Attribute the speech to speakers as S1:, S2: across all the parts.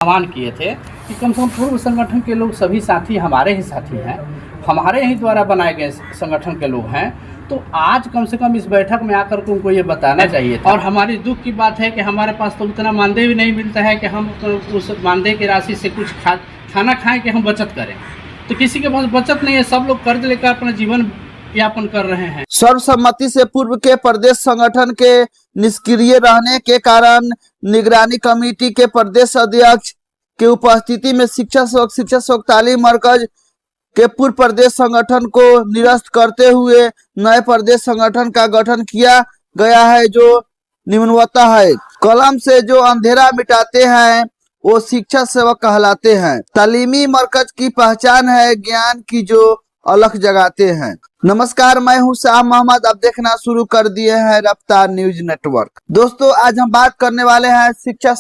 S1: आह्वान किए थे कि कम से कम पूर्व संगठन के लोग सभी साथी हमारे ही साथी हैं, हमारे ही द्वारा बनाए गए संगठन के लोग हैं। तो आज कम से कम इस बैठक में आकर के उनको ये बताना चाहिए था। और हमारी दुख की बात है कि हमारे पास तो उतना मानदेय भी नहीं मिलता है कि हम उस मानदेय की राशि से कुछ खाना खाएं कि हम बचत करें। तो किसी के पास बचत नहीं है, सब लोग कर्ज लेकर अपना जीवन यापन कर रहे हैं।
S2: सर्वसम्मति से पूर्व के प्रदेश संगठन के निष्क्रिय रहने के कारण निगरानी कमेटी के प्रदेश अध्यक्ष के उपस्थिति में शिक्षा शोक तालीम मरकज के पूर्व प्रदेश संगठन को निरस्त करते हुए नए प्रदेश संगठन का गठन किया गया है, जो निम्नवता है। कलम से जो अंधेरा मिटाते हैं वो शिक्षा सेवक कहलाते हैं। तालीमी मरकज की पहचान है ज्ञान की जो अलख जगाते हैं। नमस्कार, मैं हूं शाह मोहम्मद। अब देखना शुरू कर दिए हैं रफ्तार न्यूज नेटवर्क। दोस्तों, आज हम बात करने वाले हैं शिक्षा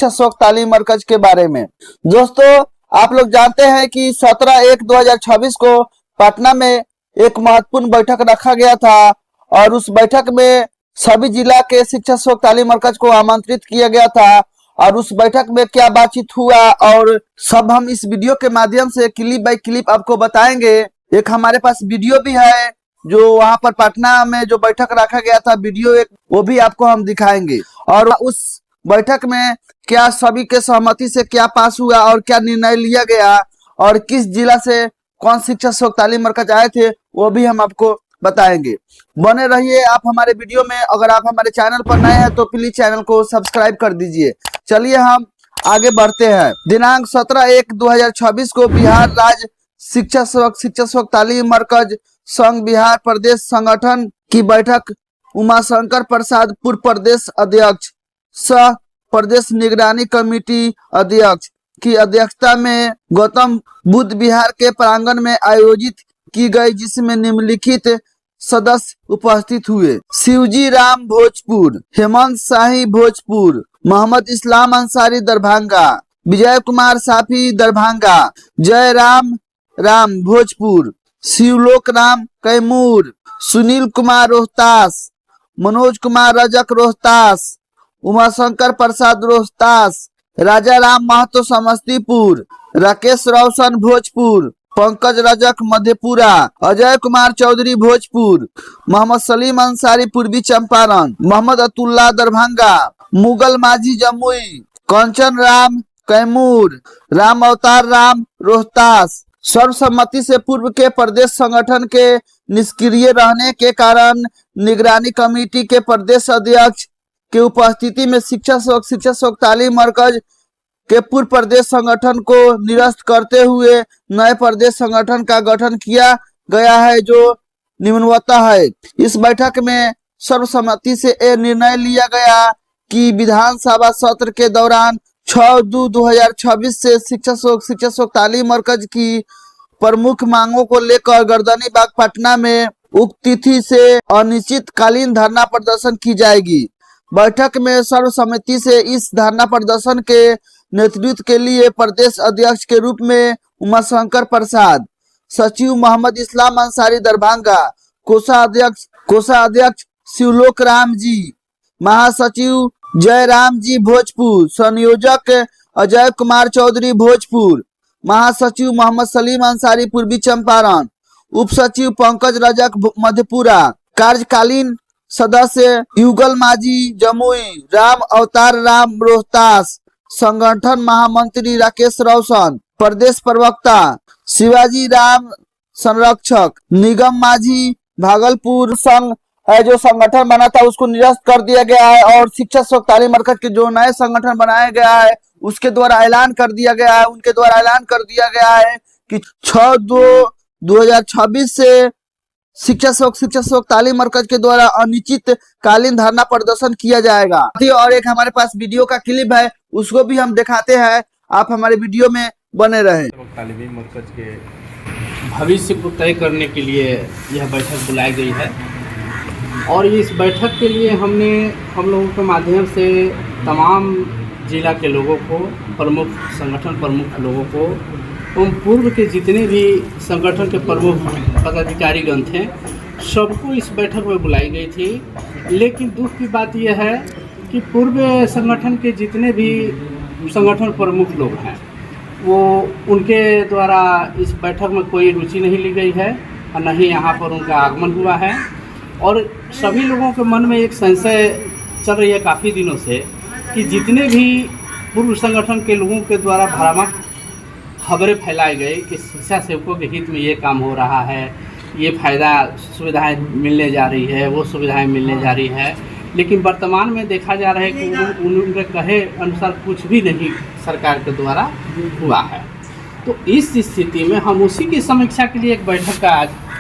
S2: शोक तालीम मरकज के बारे में। दोस्तों, आप लोग जानते हैं कि 17/1/2026 को पटना में एक महत्वपूर्ण बैठक रखा गया था और उस बैठक में सभी जिला के शिक्षा शोक तालीम मरकज को आमंत्रित किया गया था। और उस बैठक में क्या बातचीत हुआ और सब हम इस वीडियो के माध्यम से क्लिप बाय क्लिप आपको बताएंगे। एक हमारे पास वीडियो भी है जो वहां पर पटना में जो बैठक रखा गया था, वीडियो एक वो भी आपको हम दिखाएंगे। और उस बैठक में क्या सभी के सहमति से क्या पास हुआ और क्या निर्णय लिया गया और किस जिला से कौन शिक्षा शोक तालीम मरकज आए थे, वो भी हम आपको बताएंगे। बने रहिए आप हमारे वीडियो में। अगर आप हमारे चैनल पर नए हैं तो प्लीज चैनल को सब्सक्राइब कर दीजिए। चलिए हम आगे बढ़ते हैं। दिनांक 17/1/2026 को बिहार राज्य शिक्षा शोक तालीम मरकज संघ बिहार प्रदेश संगठन की बैठक उमाशंकर प्रसाद पूर्व प्रदेश अध्यक्ष सह प्रदेश निगरानी कमेटी अध्यक्ष की अध्यक्षता में गौतम बुद्ध विहार के प्रांगण में आयोजित की गई, जिसमें निम्नलिखित सदस्य उपस्थित हुए: शिवजी राम भोजपुर, हेमंत शाही भोजपुर, मोहम्मद इस्लाम अंसारी दरभंगा, विजय कुमार साफी दरभंगा, जय राम भोजपुर, शिवलोक राम कैमूर, सुनील कुमार रोहतास, मनोज कुमार रजक रोहतास, उमाशंकर प्रसाद रोहतास, राजा राम महतो समस्तीपुर, राकेश रोशन भोजपुर, पंकज रजक मधेपुरा, अजय कुमार चौधरी भोजपुर, मोहम्मद सलीम अंसारी पूर्वी चंपारण, मोहम्मद अतुल्ला दरभंगा, मुगल माझी जमुई, कंचन राम कैमूर, राम अवतार राम रोहतास। सर्वसम्मति से पूर्व के प्रदेश संगठन के निष्क्रिय रहने के कारण निगरानी कमेटी के प्रदेश अध्यक्ष के उपस्थिति में शिक्षा शोक तालीम मरकज के पूर्व प्रदेश संगठन को निरस्त करते हुए नए प्रदेश संगठन का गठन किया गया है, जो निम्नवता है। इस बैठक में सर्वसम्मति से यह निर्णय लिया गया कि विधानसभा सत्र के दौरान 6/2/2026 से शिक्षा शोक तालीम मरकज की प्रमुख मांगों को लेकर गर्दनीबाग पटना में उक्त तिथि से अनिश्चितकालीन धरना प्रदर्शन की जाएगी। बैठक में सर्वसम्मति से इस धरना प्रदर्शन के नेतृत्व के लिए प्रदेश अध्यक्ष के रूप में उमाशंकर प्रसाद, सचिव मोहम्मद इस्लाम अंसारी दरभंगा, कोषाध्यक्ष शिवलोक राम जी, महासचिव जय राम जी भोजपुर, संयोजक अजय कुमार चौधरी भोजपुर, महासचिव मोहम्मद सलीम अंसारी पूर्वी चंपारण, उप सचिव पंकज रजक मधेपुरा, कार्यकालीन सदस्य युगल माझी जमुई, राम अवतार राम रोहतास, संगठन महामंत्री राकेश रोशन, प्रदेश प्रवक्ता शिवाजी राम संरक्षक, निगम माझी भागलपुर। संघ जो संगठन बना था उसको निरस्त कर दिया गया है और शिक्षा शोक तालीम मरकज के जो नए संगठन बनाया गया है उसके द्वारा ऐलान कर दिया गया है, उनके द्वारा ऐलान कर दिया गया है कि 6/2/2026 से शिक्षा शोक तालीम मरकज के द्वारा अनिश्चितकालीन धरना प्रदर्शन किया जाएगा। और एक हमारे पास वीडियो का क्लिप है, उसको भी हम दिखाते हैं। आप हमारे वीडियो में बने रहें।
S1: तालीमी मरकज के भविष्य को तय करने के लिए यह बैठक बुलाई गई है और इस बैठक के लिए हम लोगों के माध्यम से तमाम जिला के लोगों को, संगठन प्रमुख लोगों को, उन पूर्व के जितने भी संगठन के प्रमुख पदाधिकारीगण थे सबको इस बैठक में बुलाई गई थी। लेकिन दुख की बात यह है कि पूर्व संगठन के जितने भी संगठन प्रमुख लोग हैं, वो उनके द्वारा इस बैठक में कोई रुचि नहीं ली गई है और न ही यहाँ पर उनका आगमन हुआ है। और सभी लोगों के मन में एक संशय चल रही है काफ़ी दिनों से कि जितने भी पूर्व संगठन के लोगों के द्वारा भ्रामक खबरें फैलाई गई कि शिक्षा सेवकों के हित में ये काम हो रहा है, ये फ़ायदा सुविधाएं मिलने जा रही है, वो सुविधाएं मिलने जा रही है, लेकिन वर्तमान में देखा जा रहा है कि उनके कहे अनुसार कुछ भी नहीं सरकार के द्वारा हुआ है। तो इस स्थिति में हम उसी की समीक्षा के लिए एक बैठक का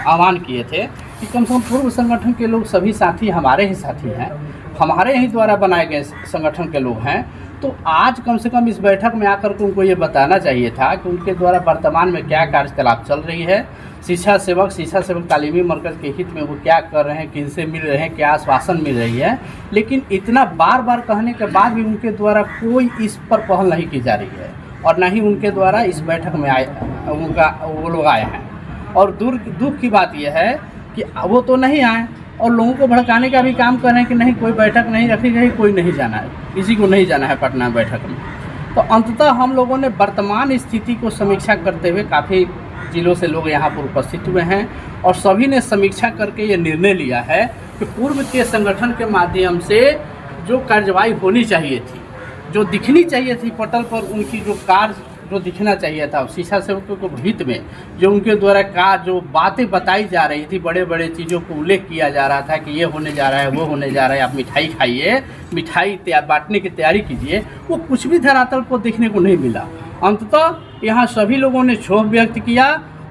S1: आह्वान किए थे कि कम से कम पूर्व संगठन के लोग सभी साथी हमारे ही साथी हैं, हमारे ही द्वारा बनाए गए संगठन के लोग हैं। तो आज कम से कम इस बैठक में आकर के उनको ये बताना चाहिए था कि उनके द्वारा वर्तमान में क्या कार्यकलाप चल रही है, शिक्षा सेवक तालीमी मरकज़ के हित में वो क्या कर रहे हैं, किनसे मिल रहे हैं, क्या आश्वासन मिल रही है। लेकिन इतना बार बार कहने के बाद भी उनके द्वारा कोई इस पर पहल नहीं की जा रही है और ना ही उनके द्वारा इस बैठक में वो लोग आए हैं। और दुख की बात यह है कि वो तो नहीं आए और लोगों को भड़काने का भी काम कर रहे हैं कि नहीं कोई बैठक नहीं रखी गई, कोई नहीं जाना है, किसी को नहीं जाना है पटना बैठक में। तो अंततः हम लोगों ने वर्तमान स्थिति को समीक्षा करते हुए काफ़ी जिलों से लोग यहाँ पर उपस्थित हुए हैं और सभी ने समीक्षा करके ये निर्णय लिया है कि पूर्व के संगठन के माध्यम से जो कार्रवाई होनी चाहिए थी, जो दिखनी चाहिए थी पटल पर, उनकी जो कार्य जो दिखना चाहिए था शिक्षा सेवकों के हित में, जो उनके द्वारा जो बातें बताई जा रही थी, बड़े बड़े चीज़ों को उल्लेख किया जा रहा था कि ये होने जा रहा है, वो होने जा रहा है, आप मिठाई खाइए, मिठाई बांटने की तैयारी कीजिए, वो कुछ भी धरातल को देखने को नहीं मिला। अंततः यहाँ सभी लोगों ने क्षोभ व्यक्त किया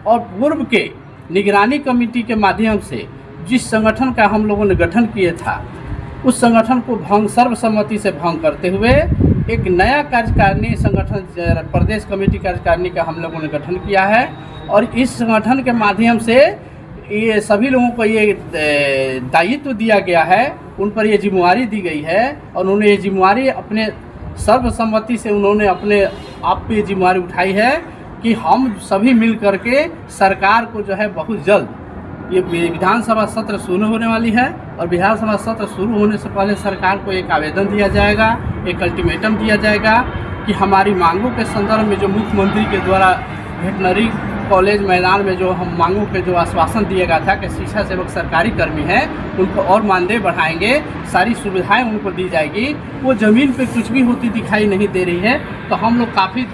S1: और पूर्व के निगरानी कमेटी के माध्यम से जिस संगठन का हम लोगों ने गठन किया था, उस संगठन को सर्वसम्मति से भंग करते हुए एक नया कार्यकारिणी संगठन प्रदेश कमेटी कार्यकारिणी का हम लोगों ने गठन किया है। और इस संगठन के माध्यम से ये सभी लोगों को ये दायित्व दिया गया है, उन पर ये जिम्मेवारी दी गई है और उन्होंने ये जिम्मेवारी अपने सर्वसम्मति से उन्होंने अपने आप पे जिम्मेवारी उठाई है कि हम सभी मिल करके सरकार को जो है बहुत जल्द, ये विधानसभा सत्र शुरू होने वाली है और विधानसभा सत्र शुरू होने से पहले सरकार को एक आवेदन दिया जाएगा, एक अल्टीमेटम दिया जाएगा कि हमारी मांगों के संदर्भ में जो मुख्यमंत्री के द्वारा वेटनरी कॉलेज मैदान में जो हम मांगों के जो आश्वासन दिया गया था कि शिक्षा सेवक सरकारी कर्मी हैं, उनको और मानदेय बढ़ाएंगे, सारी सुविधाएं उनको दी जाएगी, वो ज़मीन पे कुछ भी होती दिखाई नहीं दे रही है। तो हम लोग काफ़ी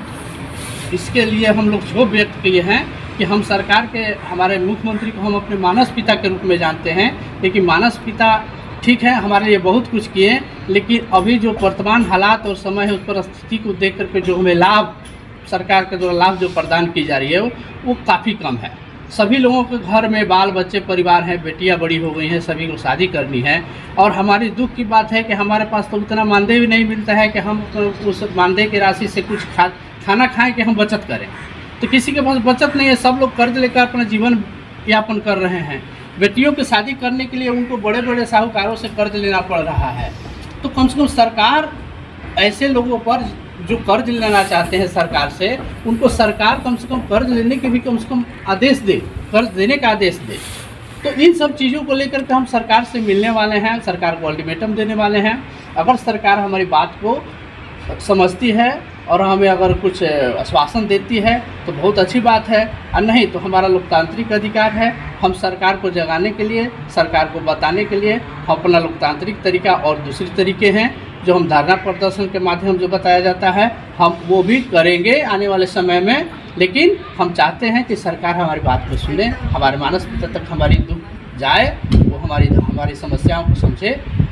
S1: इसके लिए हम लोग क्षोभ व्यक्त किए हैं कि हम सरकार के, हमारे मुख्यमंत्री को हम अपने मानस पिता के रूप में जानते हैं, लेकिन मानस पिता ठीक है हमारे लिए बहुत कुछ किए, लेकिन अभी जो वर्तमान हालात और समय है उस पर स्थिति को देख करके जो हमें लाभ सरकार के द्वारा लाभ जो प्रदान की जा रही है वो काफ़ी कम है। सभी लोगों के घर में बाल बच्चे परिवार हैं, बेटियां बड़ी हो गई हैं, सभी को शादी करनी है और हमारी दुख की बात है कि हमारे पास तो उतना मानदेय भी नहीं मिलता है कि हम उस मानदेय की राशि से कुछ खाना खाएं कि हम बचत करें। तो किसी के पास बचत नहीं है, सब लोग कर्ज लेकर अपना जीवन यापन कर रहे हैं। बेटियों की शादी करने के लिए उनको बड़े बड़े साहूकारों से कर्ज लेना पड़ रहा है। तो कम से कम सरकार ऐसे लोगों पर जो कर्ज लेना चाहते हैं सरकार से, उनको सरकार कम से कम कर्ज लेने के भी कम से कम आदेश दे, कर्ज देने का आदेश दे। तो इन सब चीज़ों को लेकर के हम सरकार से मिलने वाले हैं, सरकार को अल्टीमेटम देने वाले हैं। अगर सरकार हमारी बात को समझती है और हमें अगर कुछ आश्वासन देती है तो बहुत अच्छी बात है, और नहीं तो हमारा लोकतांत्रिक अधिकार है। हम सरकार को जगाने के लिए, सरकार को बताने के लिए हम अपना लोकतांत्रिक तरीका और दूसरे तरीके हैं जो हम धरना प्रदर्शन के माध्यम जो बताया जाता है हम वो भी करेंगे आने वाले समय में। लेकिन हम चाहते हैं कि सरकार हमारी बात को सुने, हमारे मानस पिता तक हमारी दुख जाए, वो हमारी समस्याओं को समझे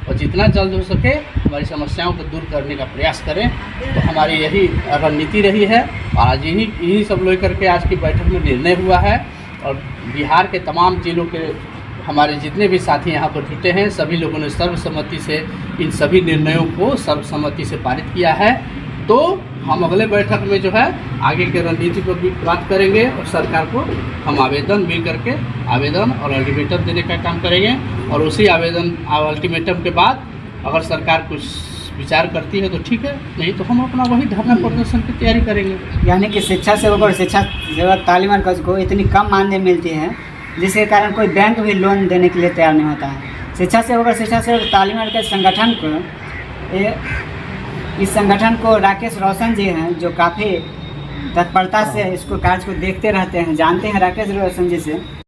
S1: और जितना जल्द हो सके हमारी समस्याओं को दूर करने का प्रयास करें। तो हमारी यही रणनीति रही है और आज यही सब लेकर के आज की बैठक में निर्णय हुआ है। और बिहार के तमाम जिलों के हमारे जितने भी साथी यहाँ पर जुटे हैं, सभी लोगों ने सर्वसम्मति से इन सभी निर्णयों को सर्वसम्मति से पारित किया है। तो हम अगले बैठक में जो है आगे के रणनीति पर भी बात करेंगे और सरकार को हम आवेदन मिल करके आवेदन और अल्टीमेटम देने का काम करेंगे। और उसी आवेदन और अल्टीमेटम के बाद अगर सरकार कुछ विचार करती है तो ठीक है, नहीं तो हम अपना वही धरना प्रदर्शन की तैयारी करेंगे।
S3: यानी कि शिक्षा सेवक और शिक्षा सेवक तालीम मरकज़ को इतनी कम मानदेय मिलती है जिसके कारण कोई बैंक भी लोन देने के लिए तैयार नहीं होता है। शिक्षा सेवक और शिक्षा सेवक तालीम मरकज़ संगठन को इस संगठन को राकेश रोशन जी हैं, जो काफ़ी तत्परता से इसको कार्य को देखते रहते हैं, जानते हैं राकेश रोशन जी से।